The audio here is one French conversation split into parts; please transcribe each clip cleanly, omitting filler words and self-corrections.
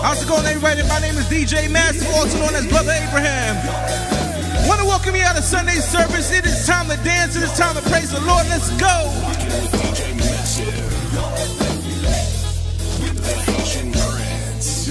How's it going, everybody? My name is DJ Massive, also known as Brother Abraham. I want to welcome you out of Sunday service. It is time to dance. It is time to praise the Lord. Let's go. DJ Massive, the Haitian Prince.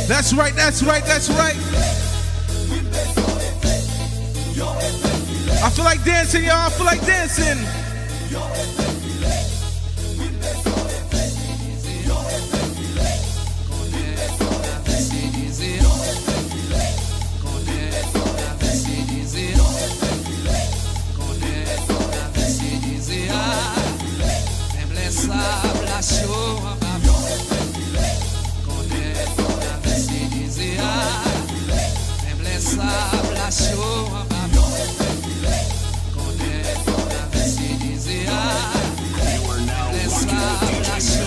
That's right, that's right, that's right. I feel like dancing, y'all. I feel like dancing.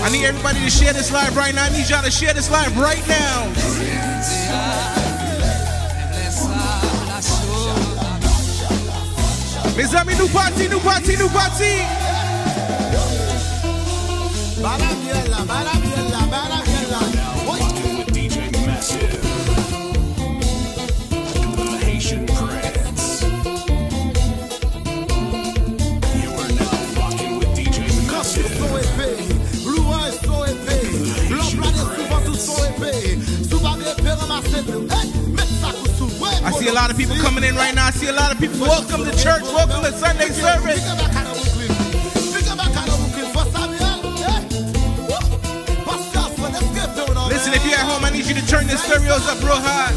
I need everybody to share this live right now. I need y'all to share this live right now. Mes amis, nous parti, nous parti, nous parti. With DJ Massive, the Haitian Prince. You are now rocking with DJ Massive. I see a lot of people coming in right now. I see a lot of people. Welcome to church. Welcome to Sunday service. Listen, if you're at home, I need you to turn the stereos up real high.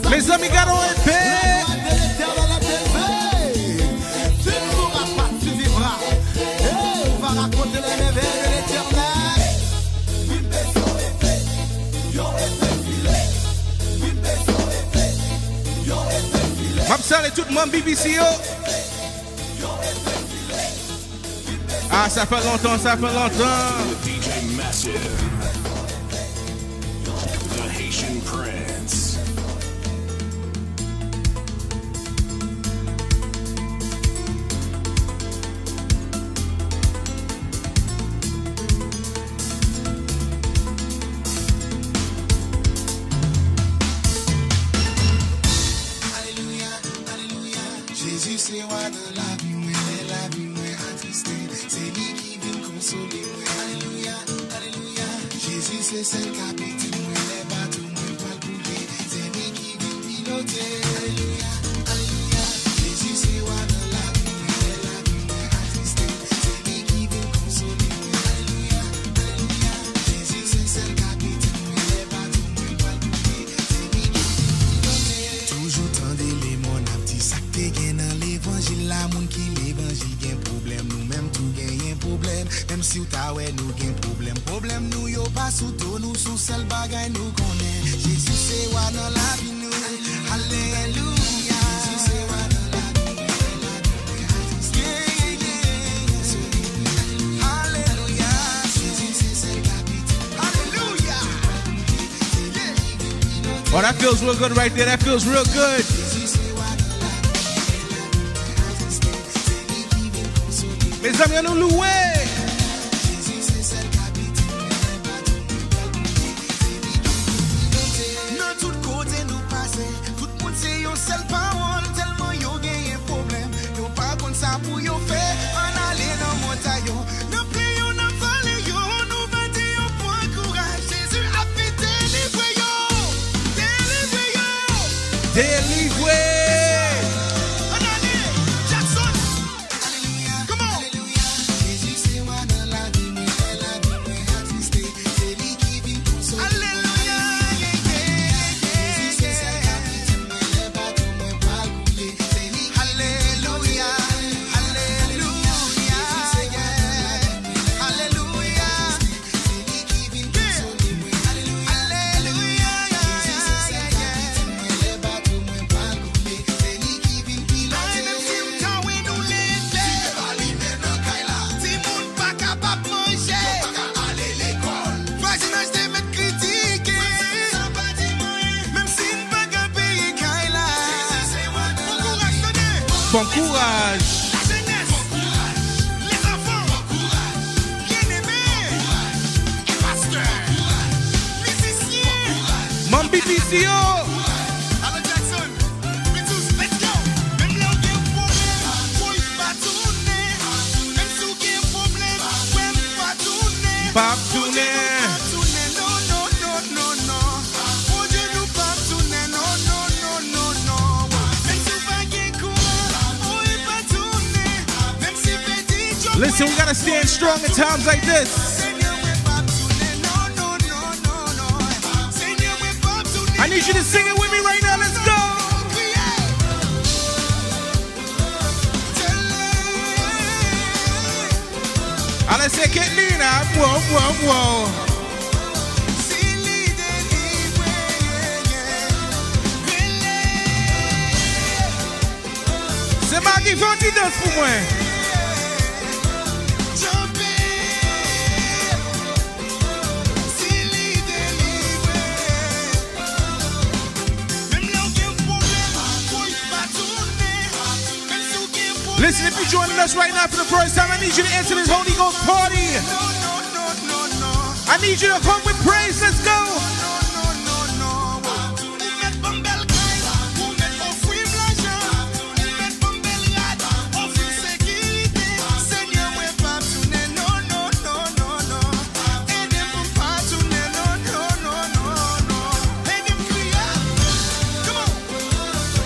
Mes amis, gardons épée. Tu ne mourras pas, tu vivras. Et on va raconter les merveilles de l'Éternel. M'absale tout le monde BBC. Ah, ça fait longtemps, ça fait longtemps. DJ Massive, the Haitian Prince. Jésus, c'est moi de la vie, moi attristé. C'est lui qui vient consoler, moi. Alléluia, alléluia. Jésus, c'est celle qui a pété, moi, les bateaux, moi, pas le couler. C'est lui qui vient piloter. Alléluia, alléluia. Jésus, c'est moi de la vie, moi attristé. C'est lui qui vient consoler, moi. Alléluia, alléluia. Jésus, c'est celle qui a pété, moi, les bateaux, moi, pas le couler. C'est lui qui vient piloter. Toujours tendez les mon petit sac te gen dans l'évangile, la moun qui l'évangile gen problème, nous même tout gen problème. même si ou ta ouais nous gain problème nous yo pas sous dos nous sous seul bagay nous connaît Jésus c'est wa dans la vie nous alléluia Jésus c'est wa dans la vie alléluia Jésus c'est celle capitaine alléluia Oh, that feels real good right there. That feels real good. Mes amis, nous louer. Dans tout côté nous passer, tout le monde c'est une seule parole, tellement yo gagne un problème. Yo pas comme ça pour yo faire, on aller dans montagne. Nous prions, nous parlons, yo, nous battons pour courage. Jésus a fait délivrer yo, délivrer yo. Délivrer. Bon courage. La jeunesse, les enfants, bien-aimés, et pasteurs, musiciens, Mambi Picio. Alan Jackson, we tous, let's go. Même là où il y a un problème, faut y pas tourner. Même si il y a un problème, faut pas tourner. Pas tourner. Non, non, non, non, non. Oh Dieu, nous pas tourner, non, non, non, non, non. Même si pas qu'il Listen, we gotta stand strong in times like this. I need you to sing it with me right now. Let's go. Allez, c'est que Nina. Whoa, whoa, whoa. C'est Maggie 22 pour moi. Listen, if you're joining us right now for the first time, I need you to enter this Holy Ghost party. I need you to come with praise. Let's go.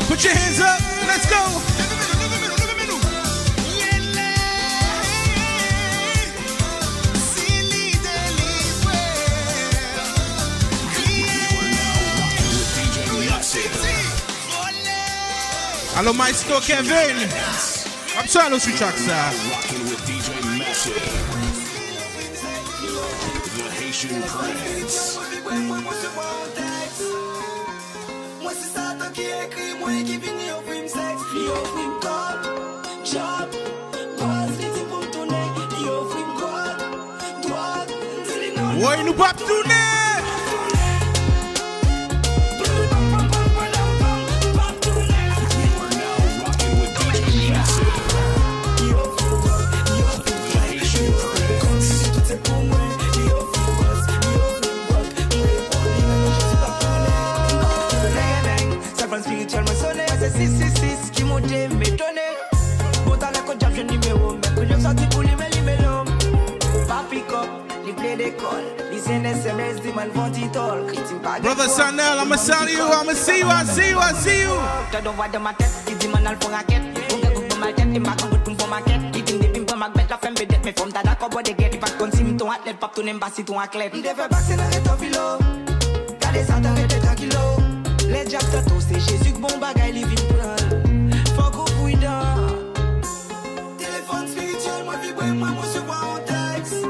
Put your hands up. Let's go. Hello, Maestro Kevin. I'm sorry, no switch tracks, Rocking with DJ Massive. The Haitian Prince. Ouais, nous pas tourner. Qui m'ont m'étonné. Bon, t'as la côte, j'ai un numéro. Mais que j'ai sorti pour lui, mais l'email. Pas pick-up, les plaies d'école. Les SMS, des man vont y talk. Brother Sanel, I'ma sell you. I'ma see you. I see you. I see you. T'as d'envoi de ma tête, qui dit man al pour raquette. On fait coupe ma tête, et ma camboute pour ma quête. Qui dit des pimpes, ma bête, la femme bédette. Mais forme t'as d'accord, bois de guette. Il va continuer ton athlète, pas ton embassi, ton athlète. Il devait passer dans le philo. Gardez ça, t'arrêtez tranquillo. Les diables t'as toasté, Jésus, bon bagay, les vins prendre. Faut qu'on fouille dans. Téléphone spirituel, moi vibre, moi, moi, se voit en texte.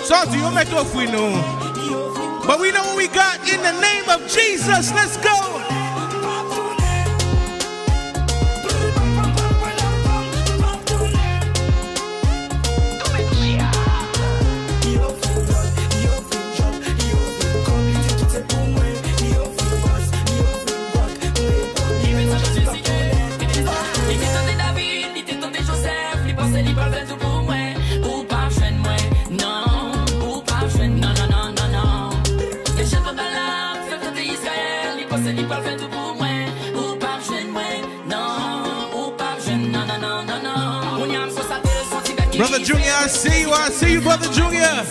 Salty, you make off we know. But we know what we got in the name of Jesus. Let's go. Brother Junior, I see you, Brother Junior.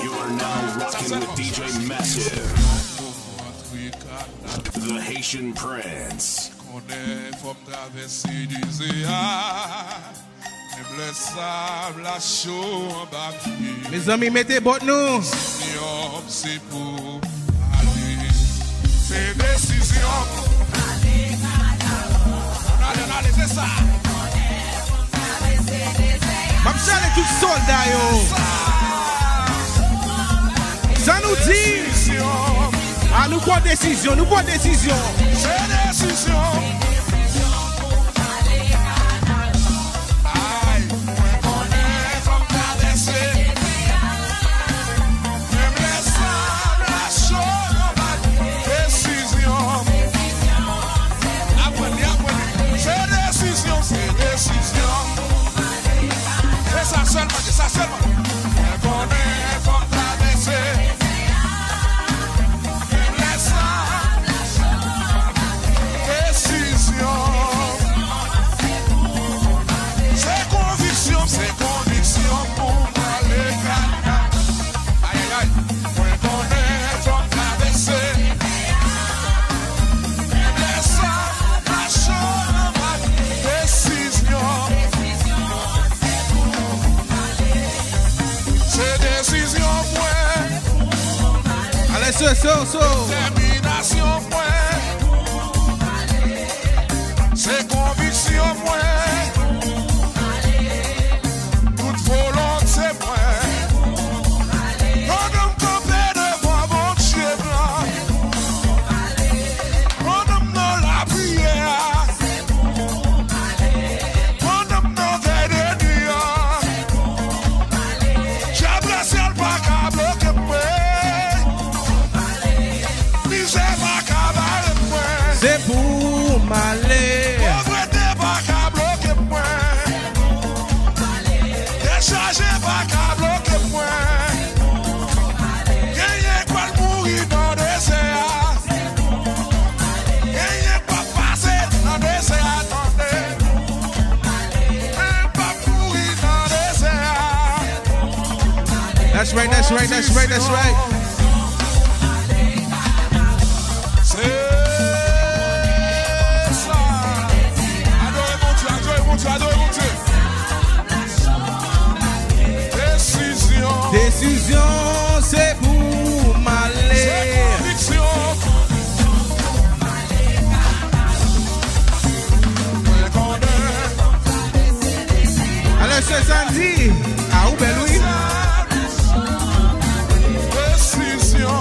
You are now rocking with DJ Massive, the Haitian Prince. Mes amis, mettez botte nous. C'est décision. Allez, c'est ça. Mam chale tout soldat yo. Ça nous dit. Ah, nous quoi décision, nous quoi décision. C'est décision. Aïe, on est comme traversé. Même les sables, la chose, décision. Apprenez. C'est décision, c'est décision. C'est ça seulement. On est comme traversé. C'est conviction pour aller gagner. Aïe, point qu'on est comme traversé. Laisse ça, la chose, ma décision. C'est décision, point. Allez, so. Détermination, point. C'est conviction, point. C'est moi. On me campé devant mon Dieu blanc. On me dans la prière. On me dans veille de nuit. J'ai blessé le pas qu'à bloquer moi. Misère pas qu'à barrer moi. C'est pour m'aller. Pauvreté pas qu'à bloquer moi. Décharger pas qu'à bloquer moi. Gagnez quoi le mourir dans le désert. Gagnez pas passer dans le désert. Attendez. Pas mourir dans le désert. That's right. C'est ça. Adorez mon Dieu. Décision, c'est pour m'aller. C'est conviction. Alors, c'est samedi. Ah, où ben Louis? Décision.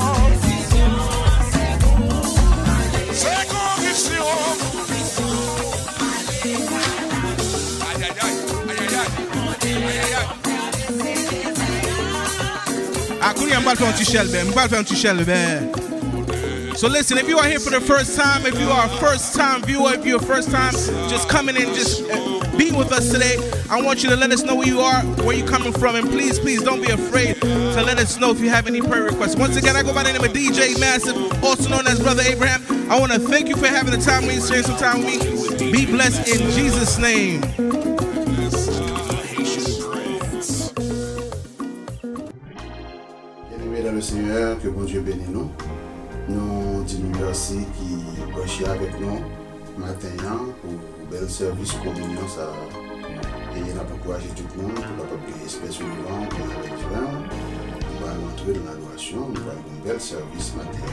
C'est conviction. Aïe. I couldn't faire un petit shell, man. So listen, if you are here for the first time, if you are a first-time viewer, if you're a first-time just coming in, just be with us today, I want you to let us know where you are, where you're coming from, and please don't be afraid to let us know if you have any prayer requests. Once again, I go by the name of DJ Massive, also known as Brother Abraham. I want to thank you for having the time with me, sharing some time with me. Be blessed in Jesus' name. Bien-aimés dans le Seigneur, que bon Dieu bénisse nous. Nous disons merci qui branché avec nous matin pour bel service communion ça. Et on a encouragé tout le monde pour la espèce suivante avec Dieu. On va entrer dans l'adoration, nous allons un bel service matin.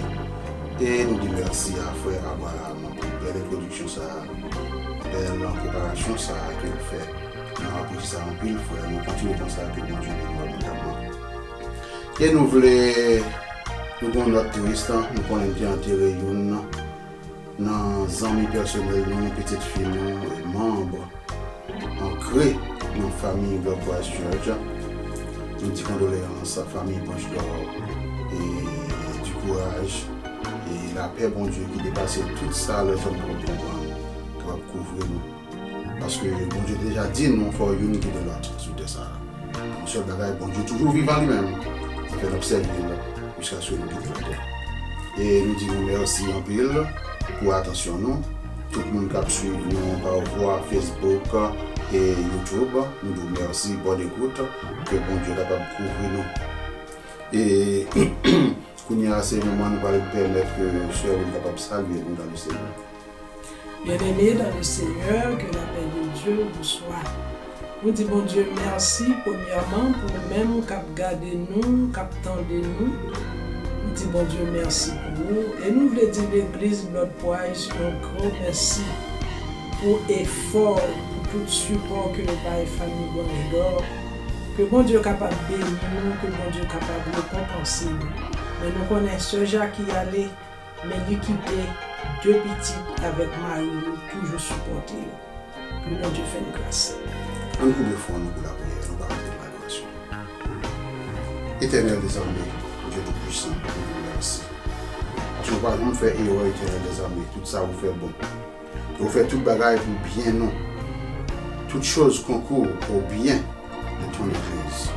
Et nous disons merci à frère Abraham pour une belle introduction, belle préparation ça qu'il fait. Nous avons appris ça en pile, frère. Nous continuons comme ça que mon Dieu nous et nous voulons, nous avons notre touriste, nous voulons bien enterrer dans les amis personnels, nos petites filles, nos membres, ancrés dans la famille de Boise Church. Nous disons condoléances à la famille Blanche d'Or et du courage et la paix, bon Dieu, qui dépasse tout ça, les hommes qui va couvrir nous. Parce que bon Dieu déjà dit, nous faut unité de l'autre sur ça. Le seul bagage, bon Dieu, toujours vivant lui-même. Ça fait l'observer jusqu'à ce que nous quittons la terre. Et nous disons merci en pile pour attention nous. Tout le monde qui suit nous par voie Facebook et YouTube. Nous disons merci pour l'écoute. Que bon Dieu est capable de couvrir nous. Et quand il y a ces moments, nous allons permettre que le Seigneur est capable de saluer nous dans le Seigneur. Bien-aimés dans le Seigneur, que la paix de Dieu vous soit. Nous disons bon Dieu merci premièrement pour nous-mêmes qui avons gardé nous, qui avons tendu nous. Nous disons bon Dieu merci pour vous. Et nous voulons dire l'église Blood Poise un grand merci pour l'effort, pour tout le support que le Père famille Blanche d'Or. Que bon Dieu est capable de bénir nous, que bon Dieu est capable de compenser nous. Mais nous connaissons ce Jacques qui allait, mais lui quitter 2 petits avec Marie, toujours supporté. Que bon Dieu fait une grâce. Un coup de foi, nous pour la prière, nous allons faire l'adoration. Éternel des armées, Dieu Tout-Puissant, nous vous remercie. Parce que nous ne pouvons pas faire erreur, éternel des armées, tout ça vous fait bon. Vous faites tout bagaille pour bien nous. Toute chose concourt au bien de ton Église.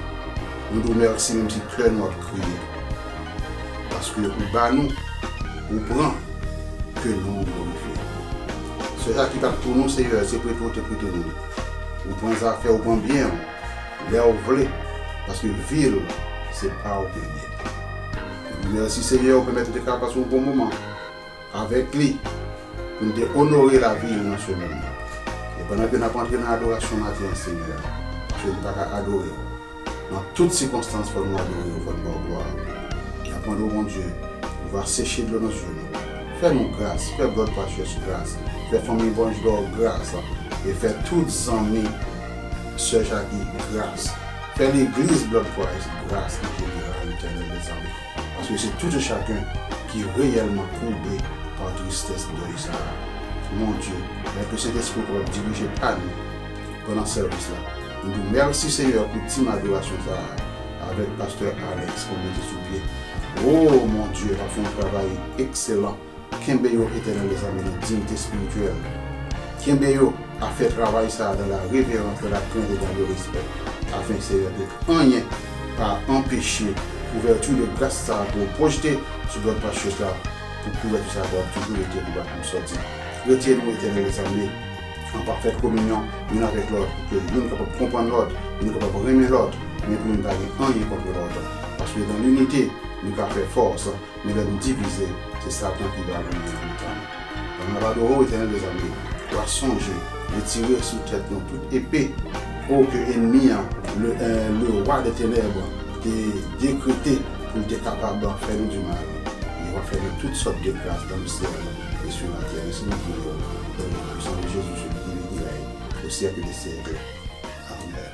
Nous vous remercions même si clair notre crier. Parce que nous, nous prenons que nous glorifions. Ce qui va pour nous, Seigneur, c'est pour te prêter nous. Vous prenez ça à faire au bon bien, là où vous voulez, parce que ville, c'est pas au bien. Merci Seigneur, pour permettre de faire passer un bon moment avec lui, pour nous honorer la ville dans ce moment. Et pendant que nous avons entré dans l'adoration matin, Seigneur, je ne peux pas adorer. Dans toutes circonstances, pour nous adorer votre gloire. Et après, mon Dieu, on va sécher de nos yeux. Fais-nous grâce, fais Blood Poise grâce, fais famille Blanche d'Or grâce. Et faire toutes les amis, Sœur Jackie, grâce. Faire l'église Blood Poise, grâce à l'éternel des armées. Parce que c'est tout chacun qui est réellement courbé par tristesse de l'Israël. Mon Dieu, avec le Saint-Esprit pour diriger par nous pendant ce service-là. Nous vous remercions Seigneur pour team adoration avec Pasteur Alex pour mettre sous pied. Oh mon Dieu, il a fait un travail excellent. Kimbeyo éternel des armées, de dignité spirituelle. Kimbeyo a fait travail ça dans la révérence, dans la crainte et dans le respect, afin que rien pas empêcher l'ouverture de grâce ça pour projeter sur notre page là, pour pouvoir tout savoir toujours été pour nous sortir. Retirez-nous éternel les amis en parfaite communion l'une avec l'autre, pour que nous sommes capables de comprendre l'autre, nous sommes capables de remettre l'autre, mais pour nous ne rien contre l'autre. Parce que dans l'unité, nous pouvons faire force, mais dans nous diviser, c'est Satan qui va venir en même temps. Dans la parole éternel des amis, doit songer, retirer sous tête nous toute épée, pour que l'ennemi, le roi des ténèbres, est décrété pour être capable de faire nous du mal. Il va faire toutes sortes de grâces dans le ciel et sur la terre. Ainsi nous prions dans le puissant de Jésus, celui qui règne au siècle des siècles. Amen.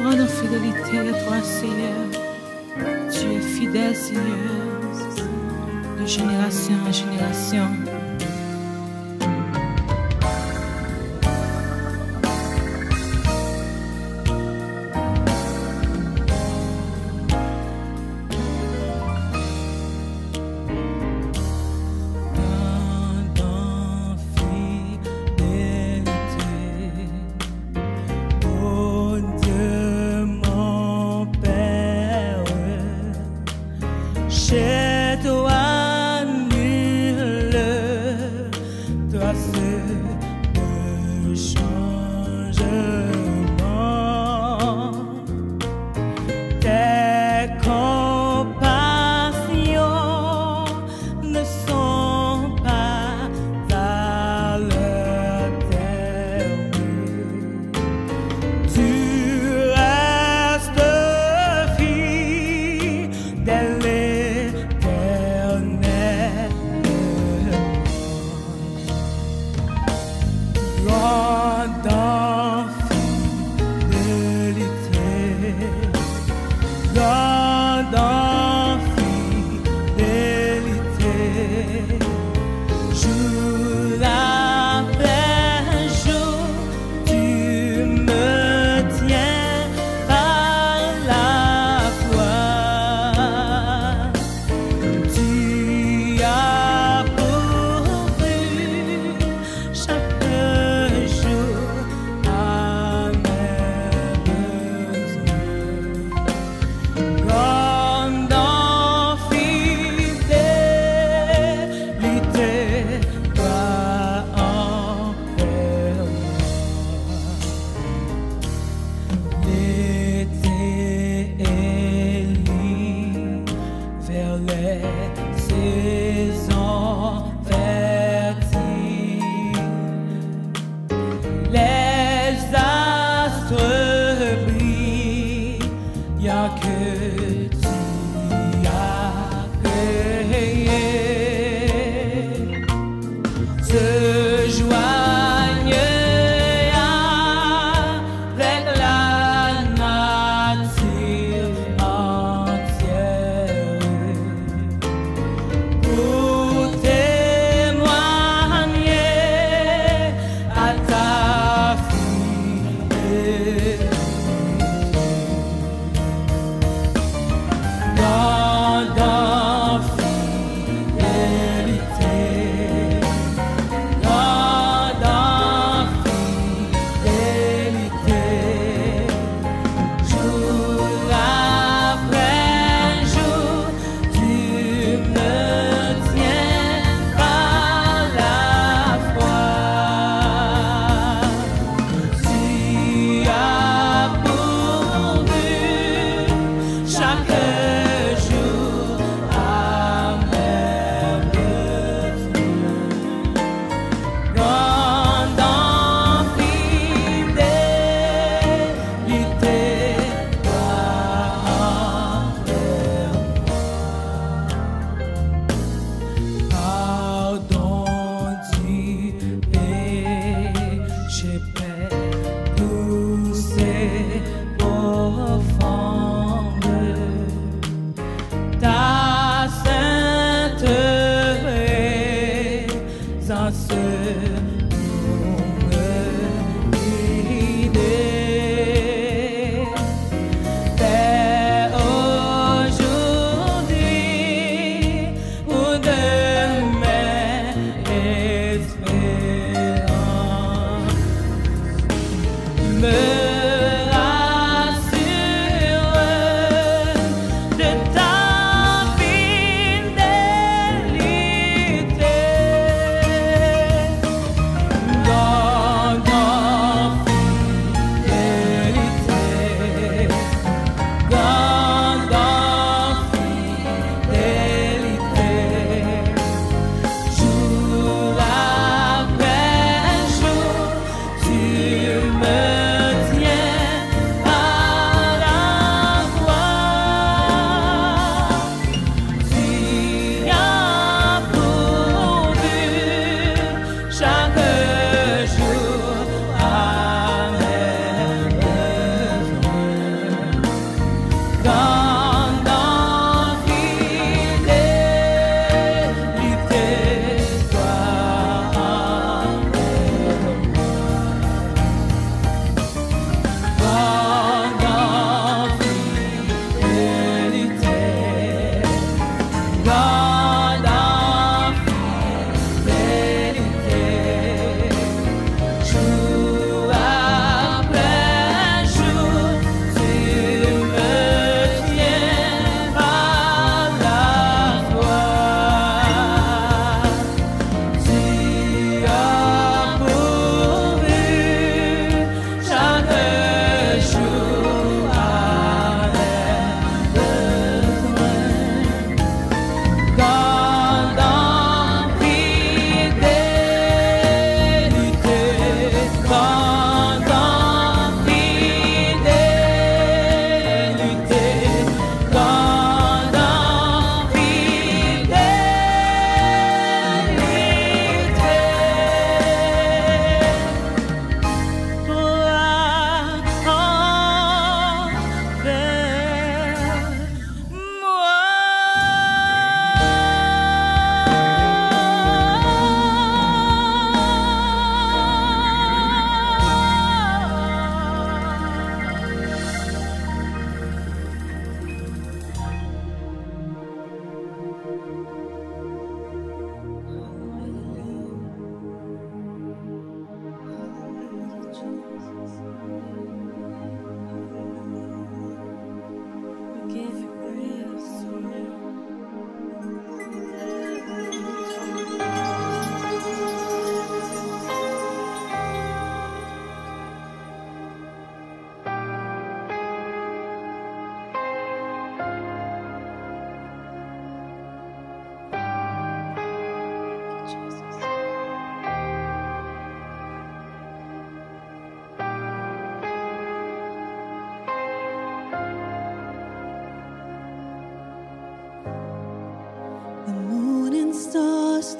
Grande fidélité à toi, Seigneur. Tu es fidèle, Seigneur, de génération en génération. Chez toi, nul doit se de changement. Tes compassions ne sont pas à leur terme. Tu restes fidèle.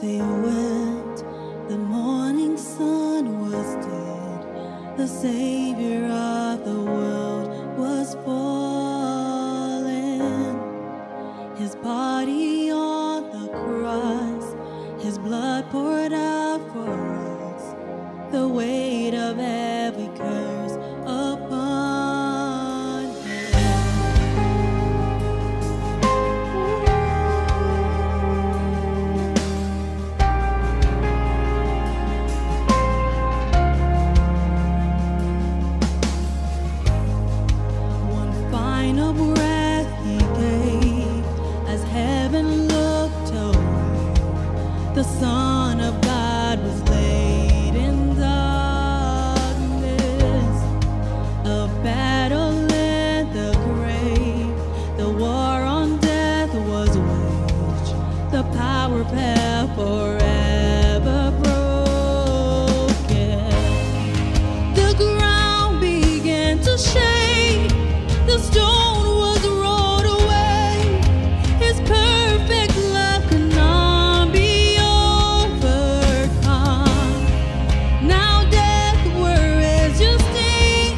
they went, the morning sun was dead. The Savior of the world was fallen. His body on the cross, his blood poured out for us, the weight of every curse upon him. One final breath he gave as heaven looked away. The Son of God was laid in darkness. A battle in the grave, the war on death was waged. The power path forever broken. The ground began to shake. The stone was rolled away. His perfect love could not be overcome. Now death, where is your sting?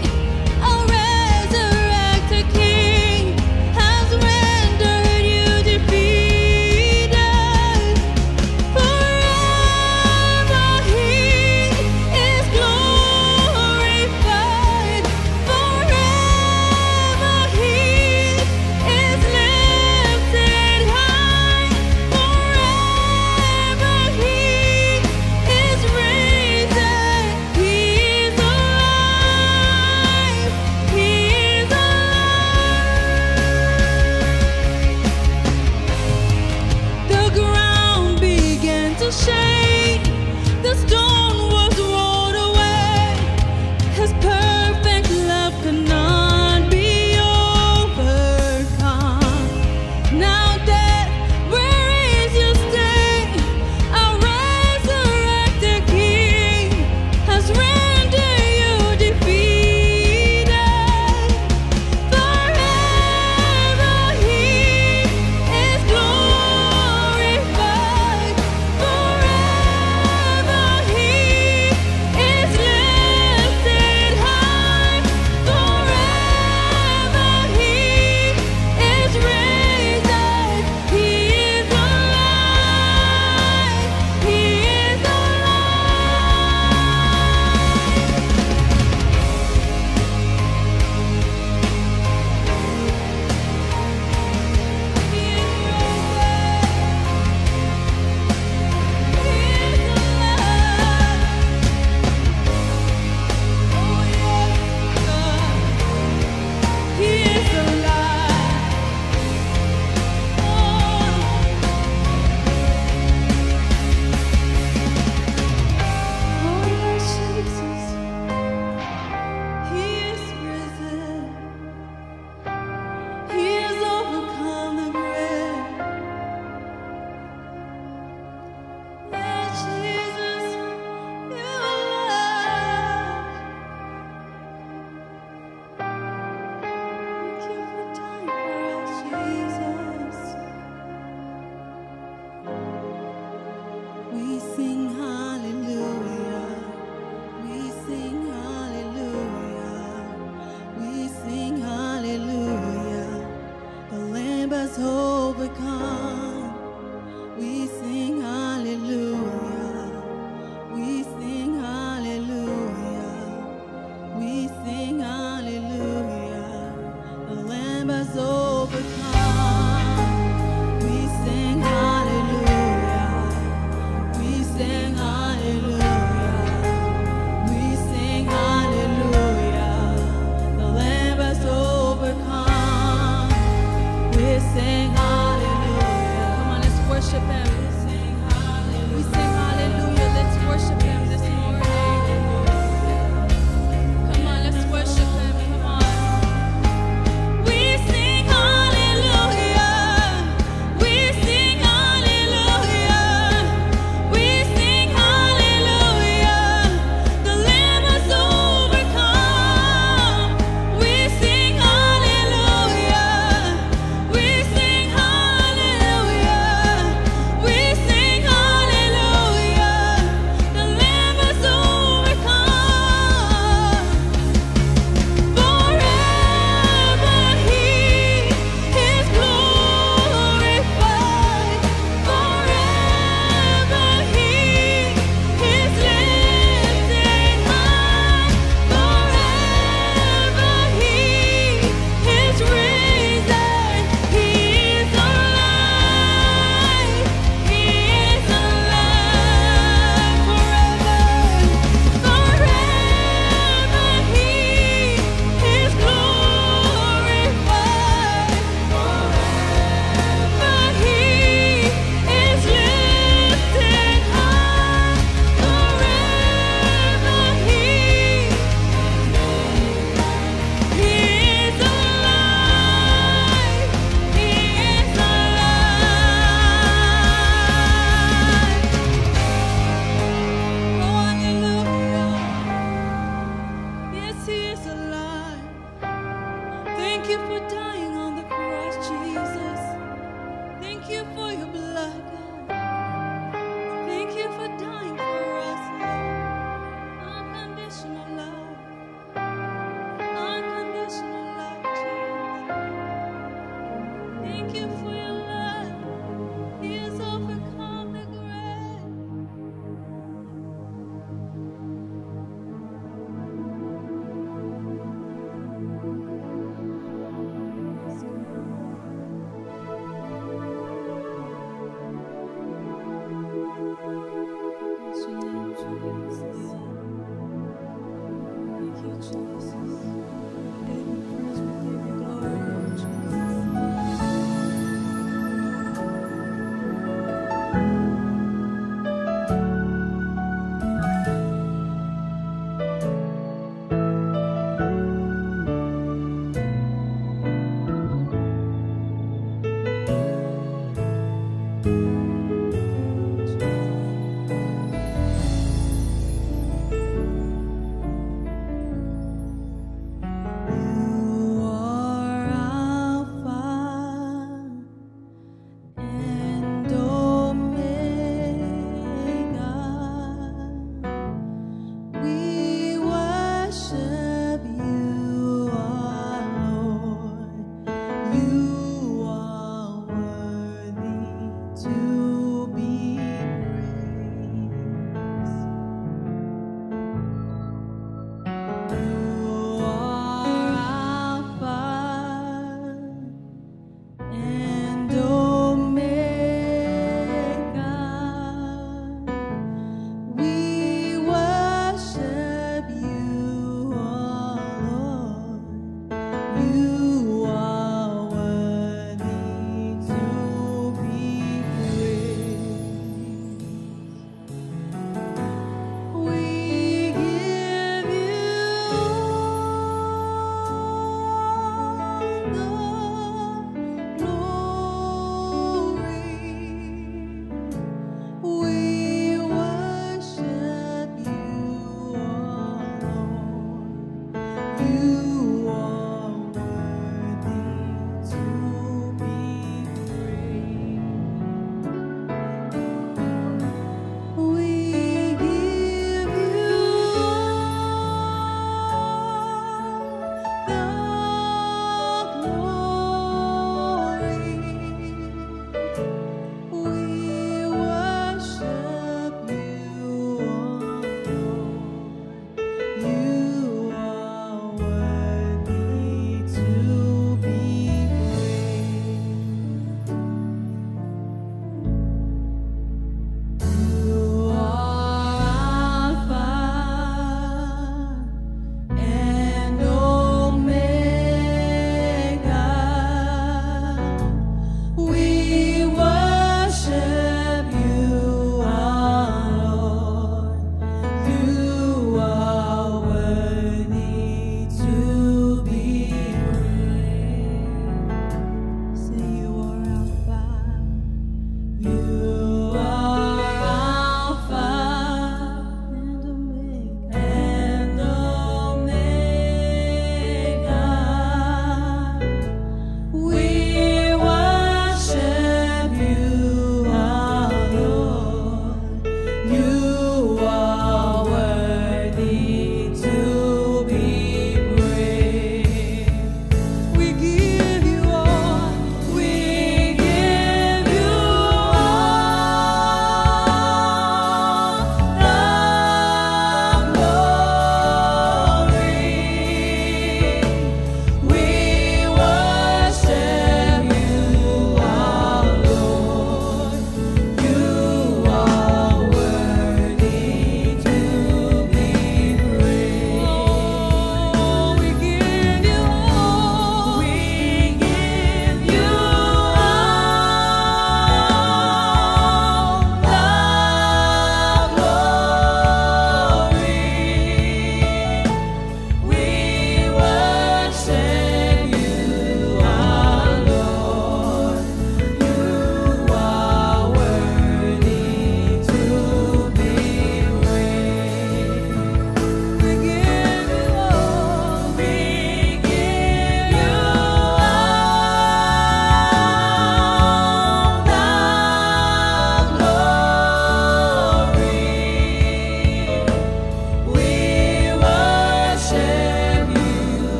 A resurrected King has rendered you defeated. Forever he is glorified. Forever he is lifted high. Forever he is risen. He is alive. He is alive. The ground began to shake. The stone was rolled away. His perfect love could not be overcome. Now death, where is your sting? Our resurrected King has rendered you defeated. Forever he is glorified. Forever he is lifted high. Forever he is risen. He is alive. He is We sing hallelujah. We sing hallelujah. We sing hallelujah. The Lamb has overcome. We sing hallelujah. We sing hallelujah. We sing hallelujah. The Lamb has overcome. We sing hallelujah. We sing hallelujah. We sing hallelujah. The Lamb has overcome. We sing hallelujah. Come on, let's worship him. We sing hallelujah. Let's worship him this morning. Come on, let's worship him. Come on. We sing hallelujah. We sing hallelujah. We sing hallelujah. The Lamb has overcome. We sing hallelujah. We sing hallelujah. We Thank you for your love. He has overcome the grave. Bless your name, Jesus. Thank you, Jesus. We give you praise, we give you glory, Lord Jesus. You are Alpha and Omega. We worship you, our Lord. You are worthy to be praised. You are Alpha and Omega. We worship you, our Lord. You are worthy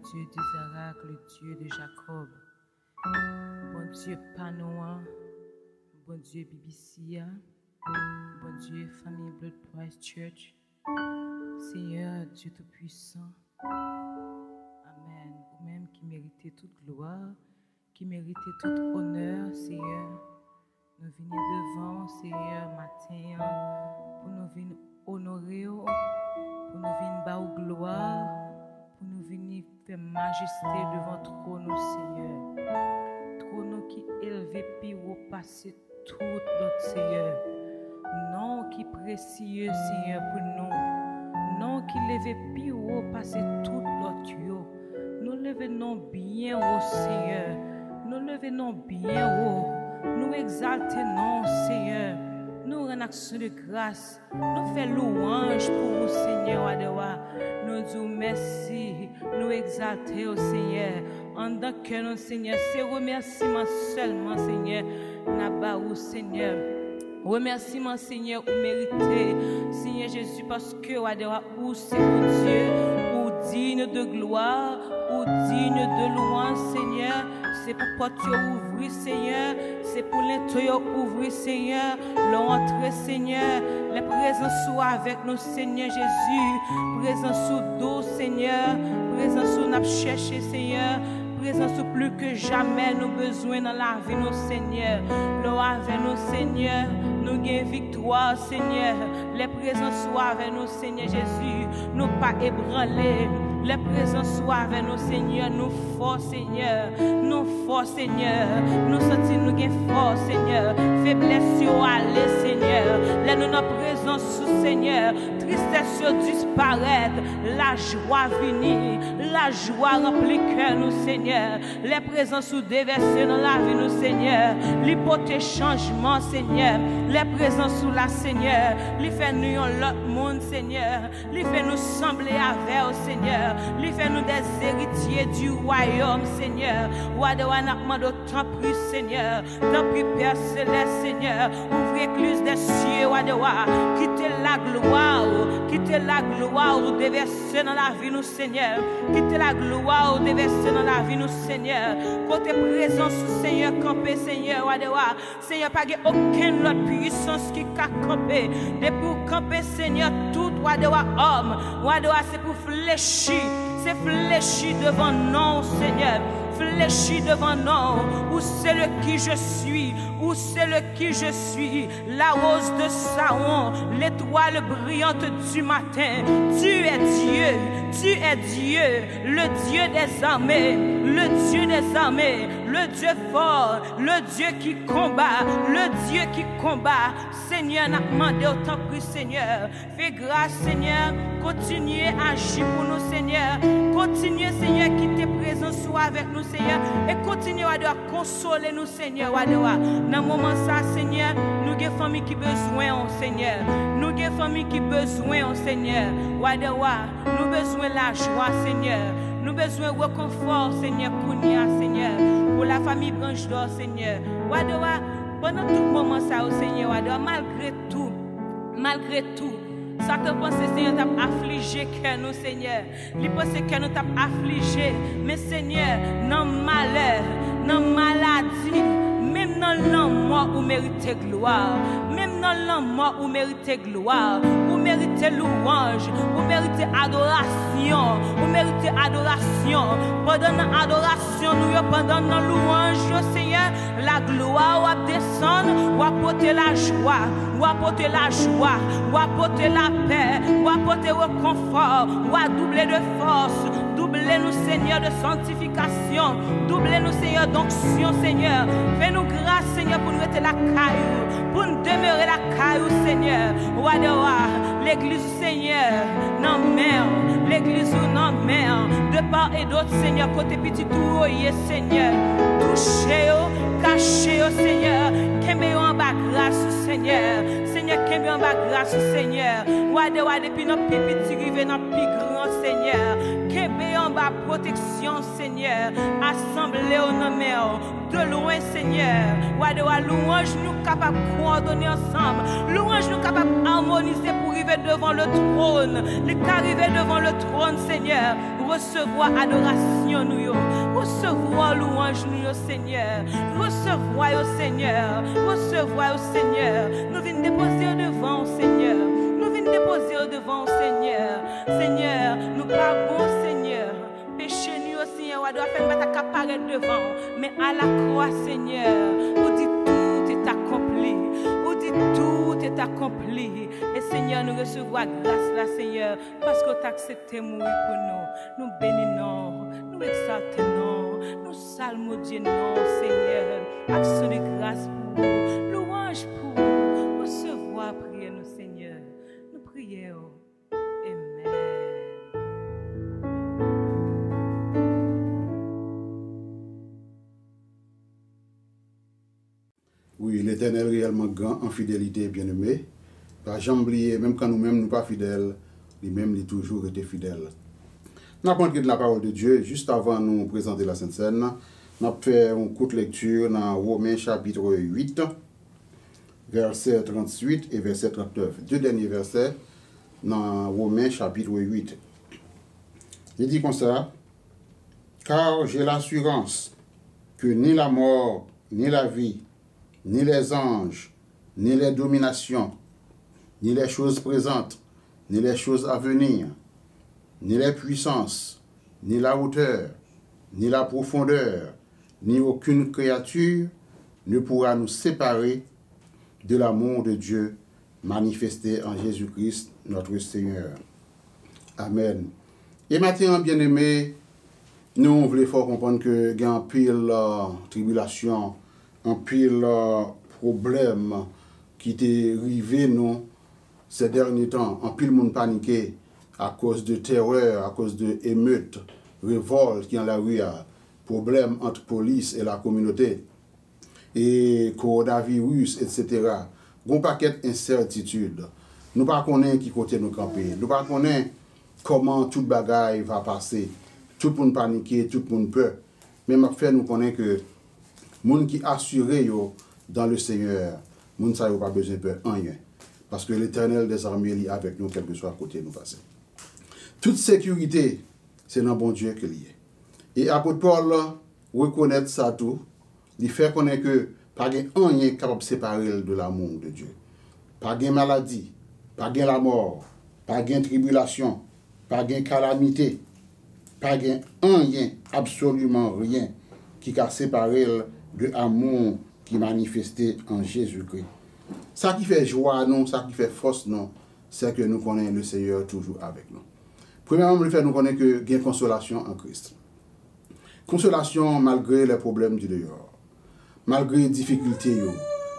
Dieu d'Isaac, le Dieu de Jacob. Bon Dieu Panoa, bon Dieu Bibicia, bon Dieu Famille Blood Price Church. Seigneur Dieu Tout-Puissant, Amen. Vous-même qui méritez toute gloire, qui méritez tout honneur, Seigneur. Nous venons devant, Seigneur, matin, pour nous venir honorer, pour nous venir bas gloire, pour nous venir faire majesté devant trône, Seigneur. Trône qui élevé, puis au passé tout notre Seigneur. Non qui précieux, Seigneur, pour nous. Non qui lève plus haut, passer tout l'autre. Nous levons bien haut, Seigneur. Nous levons bien haut. Nous exaltons, Seigneur. Nous rendons action de grâce. Nous faisons louange pour vous, Seigneur. Nous disons merci. Nous exaltons, Seigneur. En tant que nous, Seigneur, c'est remerciement seulement, Seigneur. Nabaou, Seigneur. Remerciement, Seigneur, vous méritez, Seigneur Jésus, parce que ou c'est mon Dieu, ou digne de gloire, ou digne de louange, Seigneur. C'est pour porter ouvrir, Seigneur. C'est pour l'intérieur ouvrir, Seigneur. L'entrée, Seigneur. La présence soit avec nous, Seigneur Jésus. Présence sous dos, Seigneur. Présence sous nous chercher, Seigneur. Présence plus que jamais nous besoin dans la vie, nous, Seigneur. L'eau avec nous, Seigneur. Nous gagnons victoire, Seigneur. Les présences soient avec nous, Seigneur Jésus. Nous pas ébranler. Les présences soient avec nous, Seigneur. Nous forts, Seigneur. Nous forts, Seigneur. Nous sentons nous gagnons fort, Seigneur. Faiblesse sur aller, Seigneur. Là nous notre présence sous Seigneur. Tristesse disparaître. La joie venir. La joie remplit cœur, nous, Seigneur. Les présences sous déverser dans la vie, nous, Seigneur. L'hypothèse changement, Seigneur. Les présences sous la Seigneur, lui fait nous l'autre monde, Seigneur. Lui fait nous sembler avec au Seigneur. Lui fait nous des héritiers du royaume, Seigneur. Ouadewa n'a pas d'autant plus, Seigneur. Tant pis, Père Céleste, Seigneur. Ouvrez l'écluse des cieux, Ouadewa. Quittez la gloire, quittez la gloire, déverser dans la vie, nous, Seigneur. Quittez la gloire, déverser dans la vie, nous, Seigneur. Côté présence, Seigneur, campé, Seigneur, Ouadewa. Seigneur, pas aucun autre puissance qui a campé. De pour camper, Seigneur, tout Ouadewa homme. Ouadewa, c'est pour fléchir. C'est fléchir devant nous, Seigneur. Fléchis devant nous, où c'est le qui je suis, où c'est le qui je suis, la rose de Saron, l'étoile brillante du matin. Tu es Dieu, le Dieu des armées, le Dieu des armées, le Dieu fort, le Dieu qui combat, le Dieu qui combat. Seigneur, n'a demandé autant plus, Seigneur. Fais grâce, Seigneur. Continuez à agir pour nous, Seigneur. Continuez, Seigneur, qui t'es présent soit avec nous, Seigneur. Et continuez à consoler nous, Seigneur. Dans le moment ça, Seigneur, nous avons des familles qui ont besoin, Seigneur. Nous avons des familles qui ont besoin, Seigneur. Nous avons besoin de la joie, Seigneur. Nous avons besoin de réconfort, Seigneur, Seigneur. Pour la famille Branche d'Or, Seigneur. Pendant tout moment ça, Seigneur, malgré tout, ça te pense, Seigneur, t'a affligé que nous, Seigneur. Il pense que nous t'a affligé. Mais, Seigneur, dans le malheur, dans la maladie, même dans la mort, vous méritez gloire. Même dans la mort, vous méritez gloire. Vous méritez louange. Vous méritez adoration. Vous méritez adoration. Pendant l'adoration, nous, pendant la louange, Seigneur, la gloire va descendre, va apporter la joie, va apporter la joie, va apporter la paix, va apporter le confort, va doubler de force, doubler nous, Seigneur, de sanctification, doubler nous, Seigneur, d'onction, Seigneur. Fais-nous grâce, Seigneur, pour nous être la caillou, pour nous demeurer la caillou, Seigneur. L'église, Seigneur, non, mère, l'église, non, mère, de part et d'autre, Seigneur, côté petit tout, Seigneur, touchez-vous, cachez-vous, Seigneur, qu'aimez-vous en bas grâce, Seigneur. Seigneur, qu'est en bas grâce, Seigneur. Wade, puis nos petits rive, nos plus grand, Seigneur. Qu'est en bas protection, Seigneur. Assemblée au nom de loin, Seigneur. Wade, louange nous capables de coordonner ensemble. Louange nous capables d'harmoniser pour arriver devant le trône. Nous arriver devant le trône, Seigneur. Recevoir adoration, nous. Recevoir louange, nous, Seigneur. Recevoir au Seigneur. Recevoir au Seigneur. Nous venons déposer devant, Seigneur. Nous venons déposer devant, Seigneur. Seigneur, nous pardonnons, Seigneur. Péché nous, Seigneur, on doit faire une bataille apparaître devant. Mais à la croix, Seigneur, on dit tout est accompli. On dit tout est accompli. Et Seigneur, nous recevons grâce là, Seigneur, parce que tu as accepté mourir pour nous. Nous bénissons, nous exaltons, nous saluons Dieu, non, Seigneur. Action de grâce pour nous, louange pour nous. Recevoir, prier nous, Seigneur. Nous prions. Amen. Oui, l'Éternel réellement grand en fidélité, bien-aimé. Pas jamais oublier, même quand nous-mêmes nous pas fidèles, lui-même il a toujours été fidèle. Nous avons entendu de la parole de Dieu. Juste avant de nous présenter la Sainte Seine, nous avons fait une courte lecture dans Romains chapitre 8, verset 38 et verset 39. Deux derniers versets dans Romains chapitre 8. Il dit comme ça, car j'ai l'assurance que ni la mort, ni la vie, ni les anges, ni les dominations, ni les choses présentes, ni les choses à venir, ni les puissances, ni la hauteur, ni la profondeur, ni aucune créature ne pourra nous séparer de l'amour de Dieu manifesté en Jésus-Christ, notre Seigneur. Amen. Et maintenant, bien-aimés, nous voulons fort comprendre que il y a un pile tribulation, un pile problème qui est arrivé nous ces derniers temps, un pile monde paniqué à cause de terreur, à cause de émeutes, révoltes qui en la rue, problèmes entre police et la communauté, et coronavirus, etc. Bon paquet d'incertitudes. Nous ne connaissons pas qui côté nous camper. Nous ne connaissons pas comment toute bagaille va passer. Tout le monde paniqué, tout le monde peur. Mais ma fait nous connaît que les gens qui assurent dans le Seigneur, les gens n'ont pas besoin de peur rien. Parce que l'Éternel des armées est avec nous, quel que soit côté nous passer. Toute sécurité, c'est dans bon Dieu qu'il y est. Et apôtre Paul reconnaît ça tout, il fait connaître que pas de rien capable de séparer de l'amour de Dieu. Pas de maladie, pas de la mort, pas de tribulation, pas de calamité, pas de rien, absolument rien qui a séparé de l'amour qui est manifesté en Jésus-Christ. Ça qui fait joie non, ça qui fait force non, c'est que nous connaissons le Seigneur toujours avec nous. Premièrement, le fait nous connaissons que il y a consolation en Christ. Consolation malgré les problèmes du dehors, malgré les difficultés,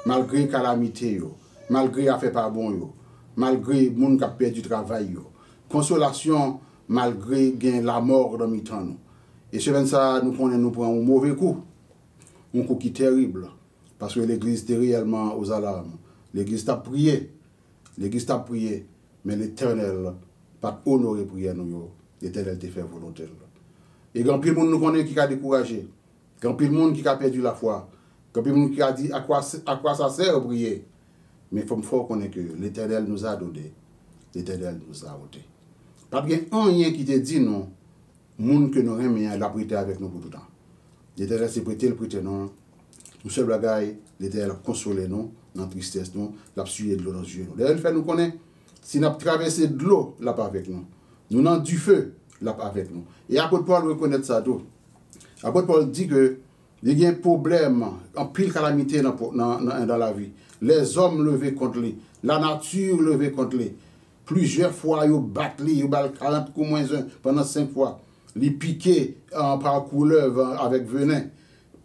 malgré les calamités, malgré les affaires pas bon, malgré les gens qui ont perdu du travail. Consolation malgré la mort dans le temps. Et c'est ça nous prenons un mauvais coup, un coup qui est terrible, parce que l'Église était réellement aux alarmes. L'Église t'a prié, mais l'Éternel pas honoré prière nous, l'Éternel t'a fait volonté. Et quand plus de monde nous connaît qui a découragé, quand plus de monde qui a perdu la foi, quand plus de monde qui a dit à quoi ça sert prier. Mais il faut connaître que l'Éternel nous a donné, l'Éternel nous a ôté. Pas de rien qui te dit non, monde que nous aimons, il a prêté avec nous pour tout le temps. L'Éternel s'est prêté, le prêté non. Nous seul bagaille, l'Éternel a consolé nous, dans la tristesse nous, l'a suivi de l'eau dans les yeux. D'ailleurs, le fait nous connaît, si nous avons traversé de l'eau, là pas avec nous. Nous avons du feu, là pas avec nous. Et apôtre Paul reconnaît ça tout. Apôtre Paul dit que il y a un problème, en pile calamité dans la vie. Les hommes levés contre lui, la nature levée contre lui. Plusieurs fois, ils battent lui, ils battent 40 coups moins 1 pendant 5 fois. Ils piquaient par couleuvre avec venin.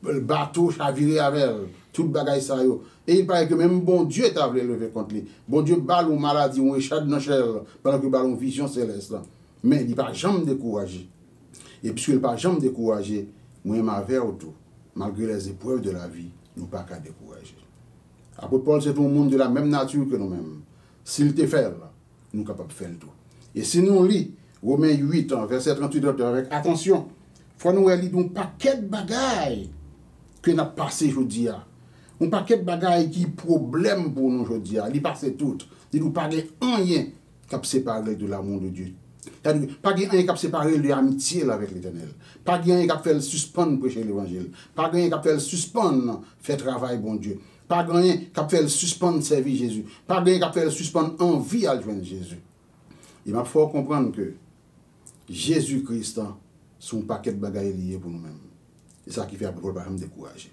Le bateau chaviré avec elle. Tout le bagage ça. Et il paraît que même bon Dieu t'a voulu lever contre lui. Bon Dieu ballon maladie, ou échappe dans le pendant que ballon vision céleste. Mais il n'a pas jamais découragé. Et puisqu'il n'a pas jamais découragé, moi, ma vie autour, malgré les épreuves de la vie, nous pas qu'à décourager. Apôtre Paul, c'est un monde de la même nature que nous-mêmes. S'il te fait, nous sommes capables de faire le tout. Et si nous lisons Romains 8, verset 38, avec attention, il faut nous lire un paquet de bagailles que nous avons passé aujourd'hui. Un paquet de bagailles qui est problème pour nous aujourd'hui. Il passe tout. Il nous parle rien qui séparé de l'amour de Dieu. Pas rien qui séparé de l'amitié avec l'Éternel. Pas rien qui fait suspendre prêcher l'évangile. Pas rien qui fait suspendre faire travail bon Dieu. Pas rien qui fait suspendre servir Jésus. Pas rien qui fait suspendre envie à joindre Jésus. Il m'a faut comprendre que Jésus-Christ, son paquet de bagailles liés pour nous-mêmes. C'est ça qui fait pour ne décourager.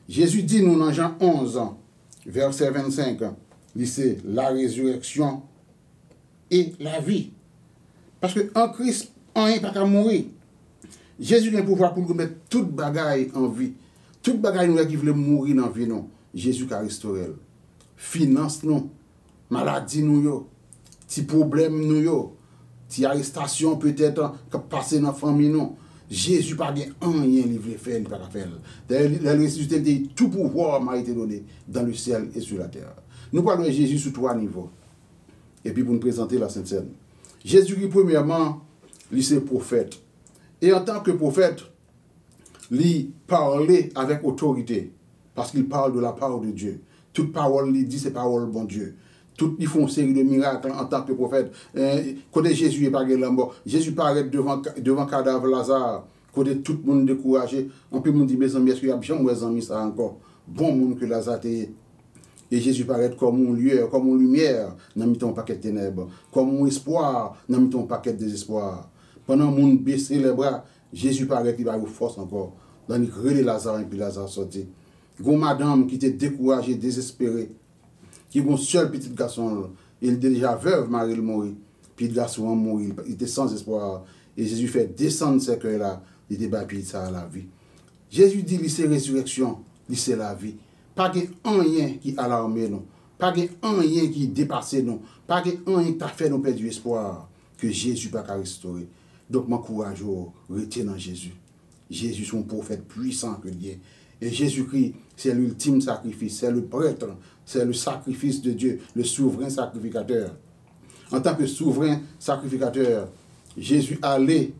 Jésus dit nous dans Jean 11, verset 25, c'est la résurrection et la vie. Parce que en Christ, on n'est pas qu'à mourir. Jésus a le pouvoir pour nous mettre toute bagaille en vie. Toute bagaille nous qui veut mourir dans la vie, non. Jésus a restauré. Finance nous, maladie nous, petits problèmes nous, petite arrestation peut-être qui passe dans la famille nous. Jésus n'a pas rien il veut faire, il n'a pas faire. La ressuscité dit tout pouvoir m'a été donné dans le ciel et sur la terre. Nous parlons de Jésus sous 3 niveaux. Et puis pour nous présenter la Sainte Seine. Jésus, premièrement, il c'est prophète. Et en tant que prophète, il parlait avec autorité. Parce qu'il parle de la parole de Dieu. Toute parole, il dit c'est parole bon Dieu. Tout, ils font une série de miracles en tant que prophète. Côté Jésus n'est pas la mort. Jésus paraît devant le cadavre Lazare. Côté tout le monde découragé. On peut me dire, mes amis, est-ce qu'il y a bien mes amis ça encore? Bon monde que Lazare était. Et Jésus paraît comme une lueur, comme une lumière, dans un paquet de ténèbres. Comme un espoir, dans un paquet de désespoir. Pendant que le monde baissait les bras, Jésus paraît qu'il va avoir force encore. Dans le gré Lazare, et puis Lazare sorti. Une madame qui était découragée, désespérée. Qui est un seul petit garçon, il était déjà veuve, Marie le mourit. Puis le garçon a mouru, il était sans espoir. Et Jésus fait descendre ce cœur-là, il était baptisé ça à la vie. Jésus dit, c'est résurrection, c'est la vie. Pas de rien qui alarme nous, pas de rien qui dépasse nous, pas de rien qui a fait nous perdre du espoir que Jésus n'a pas restaurer. Donc, mon courage, retiens dans Jésus. Jésus, son prophète puissant que Dieu. Et Jésus-Christ, c'est l'ultime sacrifice, c'est le prêtre, c'est le sacrifice de Dieu, le souverain sacrificateur. En tant que souverain sacrificateur, Jésus allait,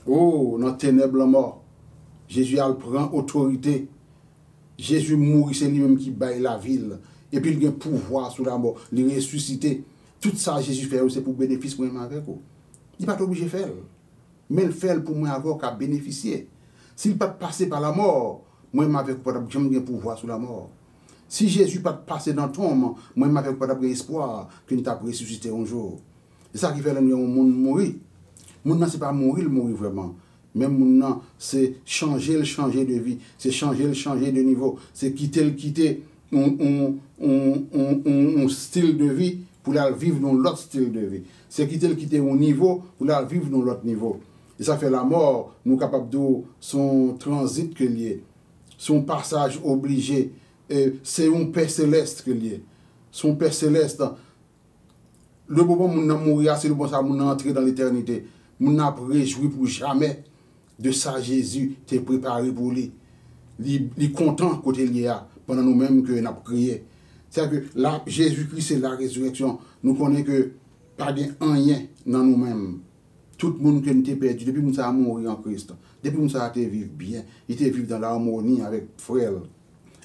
dans les ténèbres mort. Jésus prend autorité. Jésus mourit, c'est lui-même qui baille la ville. Et puis il a un pouvoir sur la mort, il ressuscité. Tout ça, Jésus fait, c'est pour bénéfice pour moi avec vous. Il n'est pas obligé de faire. Mais il fait pour moi avoir qu'à bénéficier. S'il pas passé par la mort, moi, je n'ai pas pouvoir sur la mort. Si Jésus pas passé dans le tombe, moi, je n'ai pas espoir qu'il t'a ressuscité un jour. C'est ça qui fait que le monde mourir. Le monde, ce n'est pas mourir vraiment. Même le monde, c'est changer de vie. C'est changer de niveau. C'est quitter un style de vie pour aller vivre dans l'autre style de vie. C'est quitter un niveau pour aller vivre dans l'autre niveau. Et ça fait la mort, nous sommes capables de son transit que lié. Son passage obligé, c'est un Père céleste que lié. Son Père céleste, le moment où nous mourir, c'est le bon ça, nous entrer dans l'éternité. Nous n'avons réjoui pour jamais de ça Jésus t'est préparé pour lui. Il est content côté lié pendant nous-mêmes que nous avons prié. C'est-à-dire que là, Jésus-Christ, c'est la résurrection. Nous connaissons que pas de rien dans nous-mêmes. Tout le monde qui nous a perdu, depuis que nous avons mouru en Christ, depuis que nous avons vécu bien, il était vivre dans l'harmonie avec frères,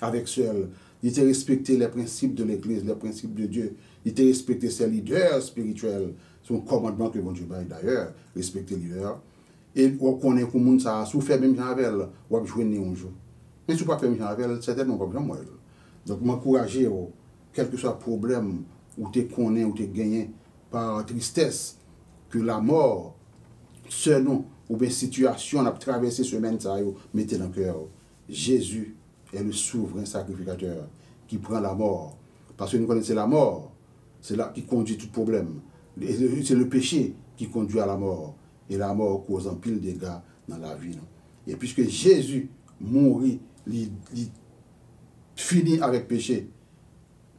avec sœurs. Il était respecté les principes de l'Église, les principes de Dieu. Il était respecté ses leaders spirituels. C'est un commandement que bon Dieu a d'ailleurs, respecter les leaders. Et on connaît que le monde a souffert même avec elle, on va jouer un jour. Mais si on ne pas faire même avec elle, certainement pas bien moi. Donc, m'encourager, quel que soit le problème, où tu connais, où tu gagné par tristesse, que la mort, selon ou bien situation, on a traversé ce semaine, mettez dans le cœur. Jésus est le souverain sacrificateur qui prend la mort. Parce que nous connaissons la mort, c'est là qui conduit tout problème. C'est le péché qui conduit à la mort. Et la mort cause un pile de dégâts dans la vie. Et puisque Jésus mourit, il finit avec péché,